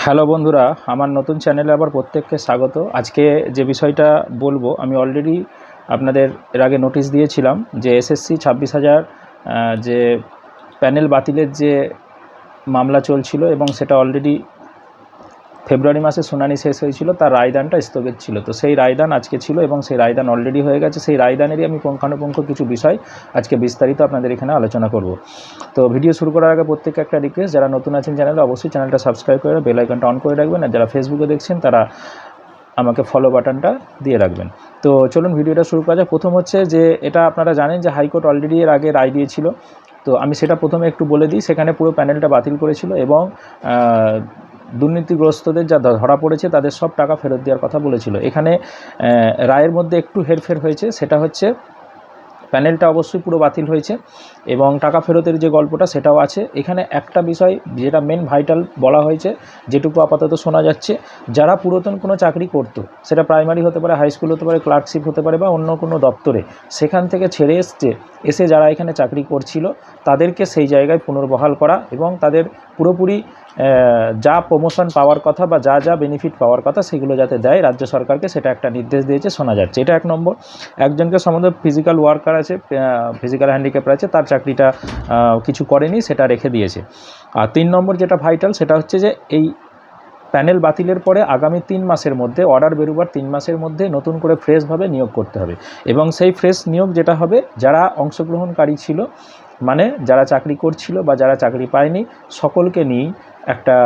Hello বন্ধুরা, আমার নতুন চ্যানেলে আবার প্রত্যেককে স্বাগত। আজকে যে বিষয়টা বলবো, আমি অলরেডি আপনাদের এর আগে নোটিশ দিয়েছিলাম যে এসএসসি 26,000 যে প্যানেল বাতিলের যে মামলা চলছিল এবং সেটা অলরেডি ফেব্রুয়ারি মাসে শুনানি শেষ হয়েছিল, তার রায়দানটা স্থগিত ছিল। তো সেই রায়দান আজকে ছিল এবং সেই রায়দান অলরেডি হয়ে গেছে। সেই রায়দানেরই আমি পুঙ্খানুপুঙ্খ কিছু বিষয় আজকে বিস্তারিত আপনাদের এখানে আলোচনা করব। তো ভিডিও শুরু করার আগে প্রত্যেককে একটা রিকোয়েস্ট, যারা নতুন আছেন চ্যানেলে অবশ্যই চ্যানেলটা সাবস্ক্রাইব করে বেল আইকনটা অন করে রাখবেন, আর যারা ফেসবুকে দেখছেন তারা আমাকে ফলো বাটনটা দিয়ে রাখবেন। তো চলুন ভিডিওটা শুরু করা যাক। প্রথম হচ্ছে যে এটা আপনারা জানেন যে হাইকোর্ট অলরেডি এর আগে রায় দিয়েছিল। তো আমি সেটা প্রথমে একটু বলে দিই। সেখানে পুরো প্যানেলটা বাতিল করেছিল এবং দুর্নীতিগ্রস্তদের যা ধরা পড়েছে তাদের সব টাকা ফেরত দেওয়ার কথা বলেছিল। এখানে রায়ের মধ্যে একটু হেরফের হয়েছে, সেটা হচ্ছে প্যানেলটা অবশ্যই পুরো বাতিল হয়েছে এবং টাকা ফেরতের যে গল্পটা সেটাও আছে। এখানে একটা বিষয় যেটা মেন ভাইটাল বলা হয়েছে, যেটুকু আপাতত শোনা যাচ্ছে, যারা পুরাতন কোনো চাকরি করতো, সেটা প্রাইমারি হতে পারে, হাই স্কুল হতে পারে, ক্লার্কশিপ হতে পারে বা অন্য কোনো দপ্তরে, সেখান থেকে ছেড়ে এসে যারা এখানে চাকরি করছিল তাদেরকে সেই জায়গায় পুনর্বহাল করা এবং তাদের পুরোপুরি যা প্রমোশন পাওয়ার কথা বা যা যা বেনিফিট পাওয়ার কথা সেগুলো যাতে দেয় রাজ্য সরকারকে, সেটা একটা নির্দেশ দিয়েছে শোনা যাচ্ছে। এটা এক নম্বর। একজনকে সম্বন্ধে ফিজিক্যাল ওয়ার্কার আছে, ফিজিক্যাল হ্যান্ডিক্যাপ আছে, তার চাকরিটা কিছু করেনি, সেটা রেখে দিয়েছে। আর 3 নম্বর যেটা ভাইটাল, সেটা হচ্ছে যে এই প্যানেল বাতিলের পরে আগামী 3 মাসের মধ্যে, অর্ডার বেরোবার 3 মাসের মধ্যে নতুন করে ফ্রেশভাবে নিয়োগ করতে হবে এবং সেই ফ্রেশ নিয়োগ যেটা হবে, যারা অংশগ্রহণকারী ছিল, মানে যারা চাকরি করছিল বা যারা চাকরি পায়নি, সকলকে নিয়েই একটা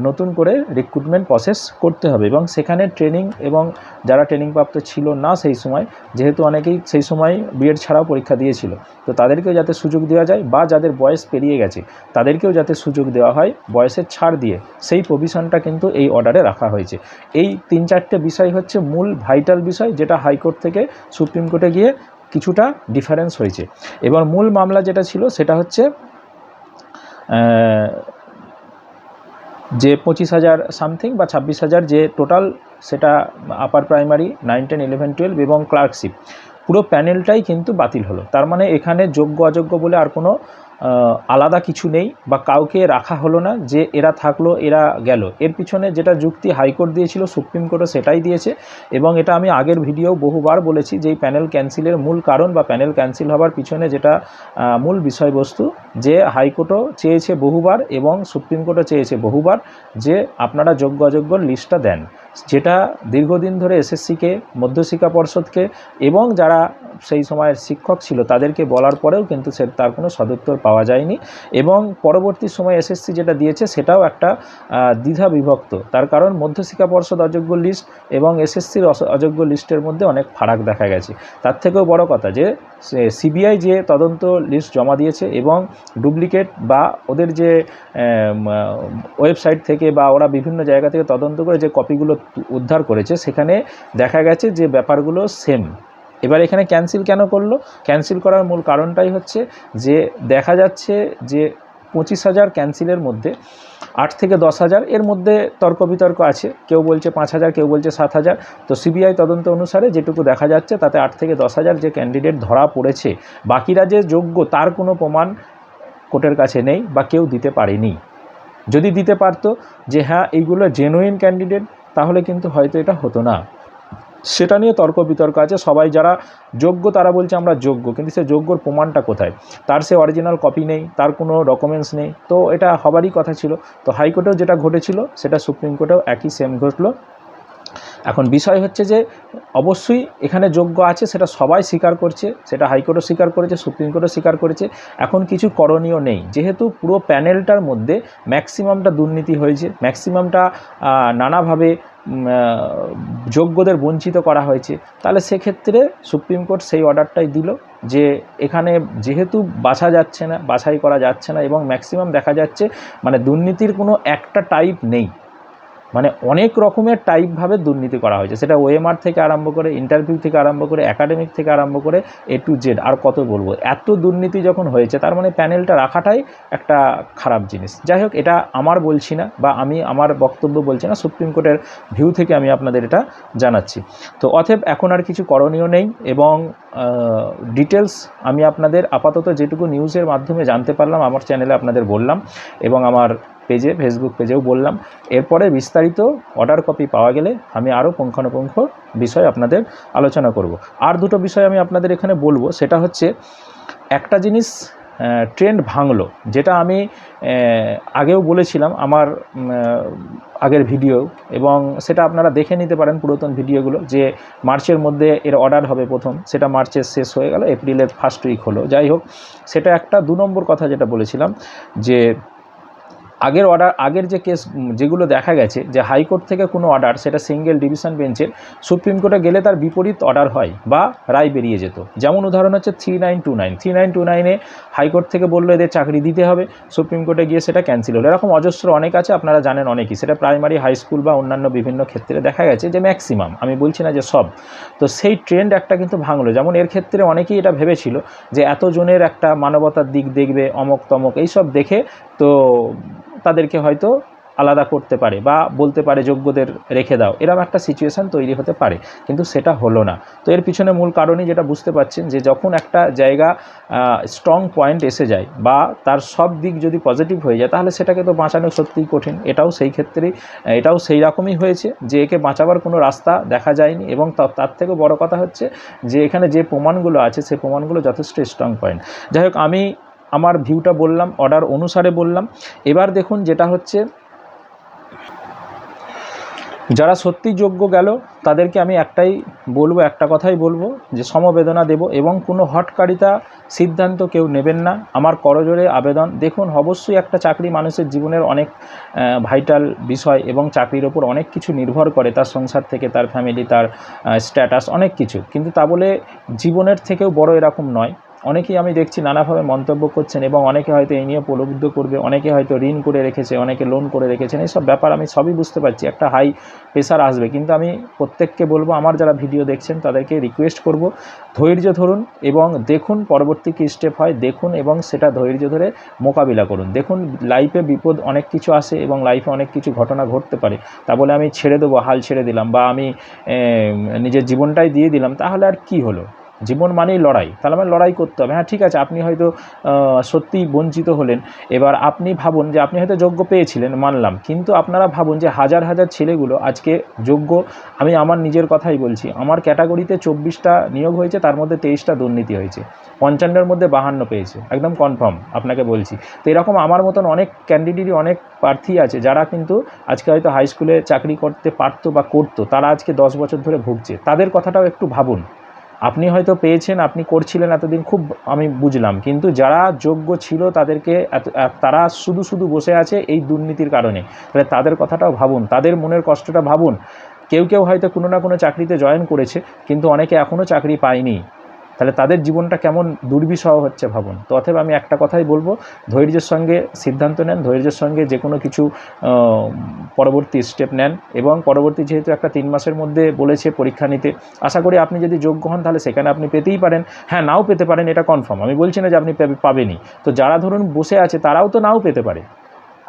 নতুন করে রিক্রুটমেন্ট প্রসেস করতে হবে এবং সেখানে ট্রেনিং, এবং যারা ট্রেনিংপ্রাপ্ত ছিল না সেই সময়, যেহেতু অনেকেই সেই সময় বিএড ছাড়াও পরীক্ষা দিয়েছিল, তো তাদেরকেও যাতে সুযোগ দেওয়া যায়, বা যাদের বয়স পেরিয়ে গেছে তাদেরকেও যাতে সুযোগ দেওয়া হয় বয়সের ছাড় দিয়ে, সেই প্রভিশনটা কিন্তু এই অর্ডারে রাখা হয়েছে। এই 3-4টে বিষয় হচ্ছে মূল ভাইটাল বিষয়, যেটা হাইকোর্ট থেকে সুপ্রিম কোর্টে গিয়ে কিছুটা ডিফারেন্স হয়েছে। এবার মূল মামলা যেটা ছিল সেটা হচ্ছে যে 25,000 সামথিং বা 26,000 যে টোটাল, সেটা আপার প্রাইমারি 9, 10, 11, 12 এবং ক্লার্কশিপ, পুরো প্যানেলটাই কিন্তু বাতিল হলো। তার মানে এখানে যোগ্য অযোগ্য বলে আর কোনো আলাদা কিছু নেই, বা কাউকে রাখা হলো না যে এরা থাকলো এরা গেল। এর পিছনে যেটা যুক্তি হাইকোর্ট দিয়েছিল, সুপ্রিম কোর্টও সেটাই দিয়েছে এবং এটা আমি আগের ভিডিও বহুবার বলেছি যে এই প্যানেল ক্যান্সেলের মূল কারণ বা প্যানেল ক্যান্সেল হবার পিছনে যেটা মূল বিষয়বস্তু, যে হাইকোর্টও চেয়েছে বহুবার এবং সুপ্রিম কোর্টও চেয়েছে বহুবার যে আপনারা যোগ্য অযোগ্যর লিস্টটা দেন, যেটা দীর্ঘদিন ধরে এসএসসিকে, মধ্যশিক্ষা পর্ষদকে এবং যারা সেই সময়ের শিক্ষক ছিল তাদেরকে বলার পরেও কিন্তু তার কোনো সদুত্তর পাওয়া যায়নি। এবং পরবর্তী সময় এসএসসি যেটা দিয়েছে সেটাও একটা দ্বিধা বিভক্ত। তার কারণ মধ্যশিক্ষা পর্ষদ অযোগ্য লিস্ট এবং এসএসসির অযোগ্য লিস্টের মধ্যে অনেক ফারাক দেখা গেছে। তার থেকেও বড় কথা যে সিবিআই যে তদন্ত লিস্ট জমা দিয়েছে এবং ডুপ্লিকেট বা ওদের যে ওয়েবসাইট থেকে বা ওরা বিভিন্ন জায়গা থেকে তদন্ত করে যে কপিগুলো উদ্ধার করেছে, সেখানে দেখা গেছে যে ব্যাপারগুলো সেম। এবার এখানে ক্যান্সেল কেন করলো? ক্যান্সেল করার মূল কারণটাই হচ্ছে যে দেখা যাচ্ছে যে 25,000 ক্যান্সেলের মধ্যে 8 থেকে 10,000 এর মধ্যে তর্ক বিতর্ক আছে, কেউ বলছে 5,000, কেউ বলছে 7,000। তো সিবিআই তদন্ত অনুসারে যেটুকু দেখা যাচ্ছে তাতে 8 থেকে 10,000 যে ক্যান্ডিডেট ধরা পড়েছে, বাকিরা যে যোগ্য তার কোনো প্রমাণ কোর্টের কাছে নেই বা কেউ দিতে পারেনি। যদি দিতে পারতো যে হ্যাঁ এইগুলো জেনুইন ক্যান্ডিডেট, তাহলে কিন্তু হয়তো এটা হতো না। সেটা নিয়ে তর্ক বিতর্ক আছে। সবাই যারা যোগ্য তারা বলছে আমরা যোগ্য, কিন্তু সে যোগ্যর প্রমাণটা কোথায়? তার সে অরিজিনাল কপি নেই, তার কোনো ডকুমেন্টস নেই, তো এটা হবারই কথা ছিল। তো হাইকোর্টেও যেটা ঘটেছিল সেটা সুপ্রিম কোর্টেও একই সেম ঘটলো। এখন বিষয় হচ্ছে যে অবশ্যই এখানে যোগ্য আছে, সেটা সবাই স্বীকার করছে, সেটা হাইকোর্টও স্বীকার করেছে, সুপ্রিম কোর্টও স্বীকার করেছে। এখন কিছু করণীয় নেই, যেহেতু পুরো প্যানেলটার মধ্যে ম্যাক্সিমামটা দুর্নীতি হয়েছে, ম্যাক্সিমামটা নানাভাবে যোগ্যদের বঞ্চিত করা হয়েছে, তাহলে সেক্ষেত্রে সুপ্রিম কোর্ট সেই অর্ডারটাই দিল যে এখানে যেহেতু বাছাই করা যাচ্ছে না এবং ম্যাক্সিমাম দেখা যাচ্ছে মানে দুর্নীতির কোনো একটা টাইপ নেই, মানে অনেক রকমের টাইপভাবে দুর্নীতি করা হয়েছে, সেটা ওএমআর থেকে আরম্ভ করে, ইন্টারভিউ থেকে আরম্ভ করে, একাডেমিক থেকে আরম্ভ করে A to Z, আর কত বলবো। এত দুর্নীতি যখন হয়েছে তার মানে প্যানেলটা রাখাটাই একটা খারাপ জিনিস। যাই হোক, এটা আমার বলছি না বা আমি আমার বক্তব্য বলছি না, সুপ্রিম কোর্টের ভিউ থেকে আমি আপনাদের এটা জানাচ্ছি। তো অতএব এখন আর কিছু করণীয় নেই এবং ডিটেলস আমি আপনাদের আপাতত যেটুকু নিউজের মাধ্যমে জানতে পারলাম আমার চ্যানেলে আপনাদের বললাম এবং আমার পেজে ফেসবুক পেজেও বললাম। এরপরে বিস্তারিত অর্ডার কপি পাওয়া গেলে আমি আরও পুঙ্খানুপুঙ্খ বিষয় আপনাদের আলোচনা করব। আর দুটো বিষয় আমি আপনাদের এখানে বলবো, সেটা হচ্ছে একটা জিনিস ট্রেন্ড ভাঙলো, যেটা আমি আগেও বলেছিলাম আমার আগের ভিডিও, এবং সেটা আপনারা দেখে নিতে পারেন পুরাতন ভিডিওগুলো, যে মার্চের মধ্যে এর অর্ডার হবে প্রথম, সেটা মার্চের শেষ হয়ে গেল, এপ্রিলের ফার্স্ট উইক হলো। যাই হোক, সেটা একটা 2 নম্বর কথা যেটা বলেছিলাম, যে আগের যে কেস যেগুলো দেখা গেছে যে হাইকোর্ট থেকে কোনো অর্ডার, সেটা সিঙ্গেল ডিভিশন বেঞ্চের, সুপ্রিম কোর্টে গেলে তার বিপরীত অর্ডার হয় বা রায় বেরিয়ে যেত। যেমন উদাহরণ হচ্ছে 3929 হাইকোর্ট থেকে বললো এদের চাকরি দিতে হবে, সুপ্রিম কোর্টে গিয়ে সেটা ক্যান্সেল হলো। এরকম অজস্র অনেক আছে, আপনারা জানেন অনেকই, সেটা প্রাইমারি, হাই স্কুল বা অন্যান্য বিভিন্ন ক্ষেত্রে দেখা গেছে, যে ম্যাক্সিমাম, আমি বলছি না যে সব। তো সেই ট্রেন্ড একটা কিন্তু ভাঙলো। যেমন এর ক্ষেত্রে অনেকেই এটা ভেবেছিল যে এতজনের একটা মানবতার দিক দেখবে, অমক তমক এইসব দেখে তো তাদেরকে হয়তো আলাদা করতে পারে বা বলতে পারে যোগ্যদের রেখে দাও, এরকম একটা সিচুয়েশান তৈরি হতে পারে, কিন্তু সেটা হলো না। তো এর পিছনে মূল কারণই যেটা বুঝতে পারছেন, যে যখন একটা জায়গা স্ট্রং পয়েন্ট এসে যায় বা তার সব দিক যদি পজিটিভ হয়ে যায়, তাহলে সেটাকে তো বাঁচানো সত্যিই কঠিন। এটাও সেই ক্ষেত্রেই, এটাও সেই রকমই হয়েছে, যে একে বাঁচাবার কোনো রাস্তা দেখা যায়নি। এবং তার থেকে বড় কথা হচ্ছে যে এখানে যে প্রমাণগুলো আছে, সেই প্রমাণগুলো যথেষ্ট স্ট্রং পয়েন্ট। যাই হোক, আমি আমার ভিউটা বললাম, অর্ডার অনুসারে বললাম। এবার দেখুন, যেটা হচ্ছে যারা সত্যি যোগ্য গেল, তাদেরকে আমি একটা কথাই বলবো, যে সমবেদনা দেব, এবং কোনো হটকারিতা সিদ্ধান্ত কেউ নেবেন না। আমার করজোড়ে আবেদন। দেখুন, অবশ্যই একটা চাকরি মানুষের জীবনের অনেক ভাইটাল বিষয়, এবং চাকরির ওপর অনেক কিছু নির্ভর করে, তার সংসার থেকে, তার ফ্যামিলি, তার স্ট্যাটাস, অনেক কিছু। কিন্তু তা বলে জীবনের থেকেও বড় এরকম নয়। অনেকেই আমি দেখছি নানাভাবে মন্তব্য করছেন, এবং অনেকে হয়তো এই নিয়ে প্রলুব্ধ করবে, অনেকে হয়তো ঋণ করে রেখেছে, অনেকে লোন করে রেখেছেন, এইসব ব্যাপার আমি সবই বুঝতে পারছি, একটা হাই প্রেশার আসবে। কিন্তু আমি প্রত্যেককে বলবো, আমার যারা ভিডিও দেখছেন তাদেরকে রিকোয়েস্ট করব, ধৈর্য ধরুন এবং দেখুন পরবর্তী কী স্টেপ হয়, দেখুন এবং সেটা ধৈর্য ধরে মোকাবিলা করুন। দেখুন, লাইফে বিপদ অনেক কিছু আসে এবং লাইফে অনেক কিছু ঘটনা ঘটতে পারে। তা বলে আমি ছেড়ে দেবো, হাল ছেড়ে দিলাম, বা আমি নিজের জীবনটাই দিয়ে দিলাম, তাহলে আর কি হলো? জীবন মানেই লড়াই, তাহলে আমার লড়াই করতে হবে। হ্যাঁ, ঠিক আছে, আপনি হয়তো সত্যিই বঞ্চিত হলেন। এবার আপনি ভাবুন যে আপনি হয়তো যোগ্য পেয়েছিলেন, মানলাম, কিন্তু আপনারা ভাবুন যে হাজার হাজার ছেলেগুলো আজকে যোগ্য। আমি আমার নিজের কথাই বলছি, আমার ক্যাটাগরিতে 24টা নিয়োগ হয়েছে, তার মধ্যে 23টা দুর্নীতি হয়েছে, 55-এর মধ্যে 52 পেয়েছে, একদম কনফার্ম আপনাকে বলছি। তো এরকম আমার মতন অনেক ক্যান্ডিডেটই, অনেক প্রার্থী আছে যারা কিন্তু আজকে হয়তো হাই স্কুলে চাকরি করতে পারতো বা করতো, তারা আজকে 10 বছর ধরে ভুগছে। তাদের কথাটাও একটু ভাবুন। আপনি হয়তো পেয়েছেন, আপনি করছিলেন এতদিন, খুব আমি বুঝলাম, কিন্তু যারা যোগ্য ছিল তাদেরকে তারা শুধু বসে আছে এই দুর্নীতির কারণে। তাহলে তাদের কথাটাও ভাবুন, তাদের মনের কষ্টটা ভাবুন। কেউ হয়তো কোনো না কোনো চাকরিতে জয়েন করেছে, কিন্তু অনেকে এখনও চাকরি পায়নি। তাহলে তাদের জীবনটা কেমন দুর্বিষহ হচ্ছে ভাবুন। তো অতএব আমি একটা কথাই বলবো, ধৈর্যের সঙ্গে সিদ্ধান্ত নেন, ধৈর্যের সঙ্গে যে কোনো কিছু পরবর্তী স্টেপ নেন, এবং পরবর্তী যেহেতু একটা 3 মাসের মধ্যে বলেছে পরীক্ষা নিতে, আশা করি আপনি যদি যোগ্য হন তাহলে সেখানে আপনি পেতেই পারেন। হ্যাঁ, নাও পেতে পারেন, এটা কনফার্ম, আমি বলছি না যে আপনি পাবেনই। তো যারা ধরুন বসে আছে তারাও তো নাও পেতে পারে।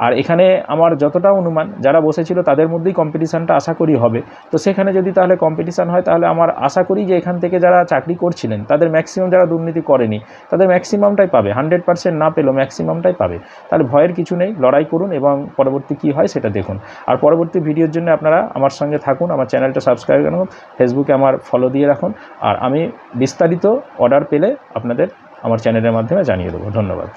আর এখানে আমার যতটা অনুমান, যারা বসেছিল তাদের মধ্যেই কম্পিটিশানটা আশা করি হবে। তো সেখানে যদি তাহলে কম্পিটিশান হয়, তাহলে আমার আশা করি যে এখান থেকে যারা চাকরি করছিলেন তাদের ম্যাক্সিমাম, যারা দুর্নীতি করেনি তাদের ম্যাক্সিমামটাই পাবে, 100% না পেলেও ম্যাক্সিমামটাই পাবে। তাহলে ভয়ের কিছু নেই, লড়াই করুন এবং পরবর্তী কী হয় সেটা দেখুন। আর পরবর্তী ভিডিওর জন্য আপনারা আমার সঙ্গে থাকুন, আমার চ্যানেলটা সাবস্ক্রাইব করুন, ফেসবুকে আমার ফলো দিয়ে রাখুন, আর আমি বিস্তারিত অর্ডার পেলে আপনাদের আমার চ্যানেলের মাধ্যমে জানিয়ে দেবো। ধন্যবাদ।